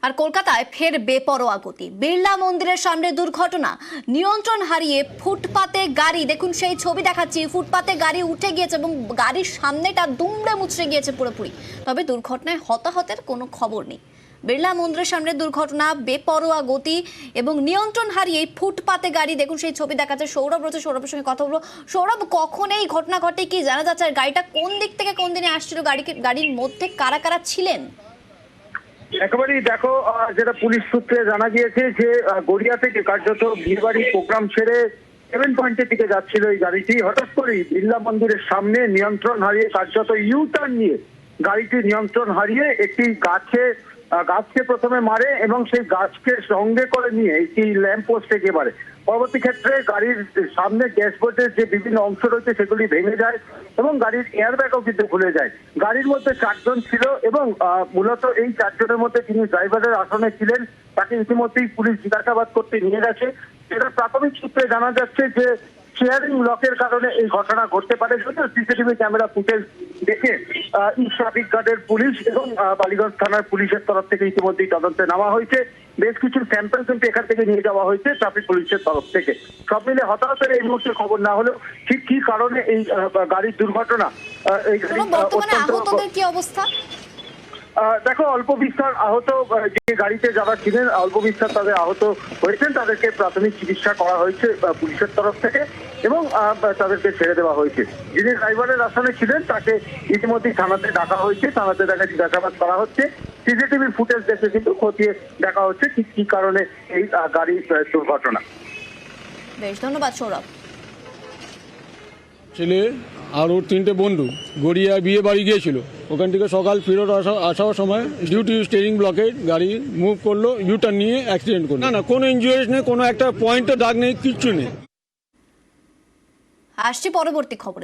আর কলকাতায় ফের বেপরোয়া গতি। বিড়লা মন্দিরের সামনে দুর্ঘটনা, নিয়ন্ত্রণ হারিয়ে ফুটপাতে গাড়ি, দেখুন সেই ছবি দেখাচ্ছি, ফুটপাতে গাড়ি উঠে গিয়েছে এবং গাড়ির সামনেটা দুমড়ে মুচড়ে গিয়েছে পুরোপুরি। তবে দুর্ঘটনায় হতাহতের কোনো খবর নেই। বিড়লা মন্দিরের সামনে দুর্ঘটনা, বেপরোয়া গতি এবং নিয়ন্ত্রণ হারিয়ে ফুটপাতে গাড়ি, দেখুন সেই ছবি দেখাচ্ছে। সৌরভ রয়েছে, সৌরভের সঙ্গে কথা বলবো। সৌরভ, কখন এই ঘটনা ঘটে, কি জানা যাচ্ছে? আর গাড়িটা কোন দিক থেকে কোন দিনে আসছিল? গাড়ির মধ্যে কারা কারা ছিলেন? একেবারেই দেখো, যেটা পুলিশ সূত্রে জানা গিয়েছে যে গড়িয়া থেকে কার্যত বিয়েবাড়ি প্রোগ্রাম সেরে 7 পয়েন্টের দিকে যাচ্ছিল এই গাড়িটি। হঠাৎ করেই বিড়লা মন্দিরের সামনে নিয়ন্ত্রণ হারিয়ে কার্যত ইউটার্ন নিয়ে গাড়িটি নিয়ন্ত্রণ হারিয়ে একটি গাছকে প্রথমে মারে এবং সেই গাছকে সঙ্গে করে নিয়ে একটি ল্যাম্প পোস্টে গিয়ে মারে। পরবর্তী ক্ষেত্রে গাড়ির সামনে ড্যাশবোর্ডের যে বিভিন্ন অংশ রয়েছে সেগুলি ভেঙে যায় এবং গাড়ির এয়ারব্যাগও কিন্তু খুলে যায়। গাড়ির মধ্যে 4 জন ছিল এবং মূলত এই 4 জনের মধ্যে যিনি ড্রাইভারের আসনে ছিলেন তাকে ইতিমধ্যেই পুলিশ জিজ্ঞাসাবাদ করতে নিয়ে গেছে। এটা প্রাথমিক সূত্রে জানা যাচ্ছে যে শেয়ারিং লকের কারণে এই ঘটনা ঘটতে পারে। যদিও সিসিটিভি ক্যামেরা ফুটেজ দেখে ইস্ট ট্রাফিক গার্ডের পুলিশ এবং বালিগঞ্জ থানার পুলিশের তরফ থেকে ইতিমধ্যেই তদন্তে নেওয়া হয়েছে। বেশ কিছু স্যাম্পল কিন্তু এখান থেকে নিয়ে যাওয়া হয়েছে ট্রাফিক পুলিশের তরফ থেকে। সব মিলে হতাহতের এই মুহূর্তে খবর না হলেও ঠিক কি কারণে এই গাড়ির দুর্ঘটনা, এই আহতদের কি অবস্থা? দেখো, অল্প বিস্তর আহত, যে গাড়িতে যারা ছিলেন অল্প বিস্তর তাদের আহত হয়েছেন, তাদেরকে প্রাথমিক চিকিৎসা করা হয়েছে পুলিশের তরফ থেকে এবং তাদেরকে ছেড়ে দেওয়া হয়েছে। যিনি ড্রাইভারের আসনে ছিলেন তাকে ইতিমধ্যেই থানাতে ডাকা হয়েছে, থানাতে তাকে জিজ্ঞাসাবাদ করা হচ্ছে। সিসিটিভি ফুটেজ দেখে কিন্তু খতিয়ে দেখা হচ্ছে ঠিক কি কারণে এই গাড়ির দুর্ঘটনা। বেশ, ধন্যবাদ সৌরভ। ছেলে আর ওর 3টে বন্ধু গড়িয়া বিয়ে বাড়ি গিয়েছিল। ওখান থেকে সকাল ফেরত আসার সময় ডিউটি স্টিয়ারিং ব্লকে গাড়ি মুভ করলো, ইউটার্ন নিয়ে অ্যাক্সিডেন্ট করলো। না, কোনো ইনজুরিস নেই, কোনো একটা পয়েন্টে দাগ নেই, কিচ্ছু নেই। আসছি পরবর্তী খবরে।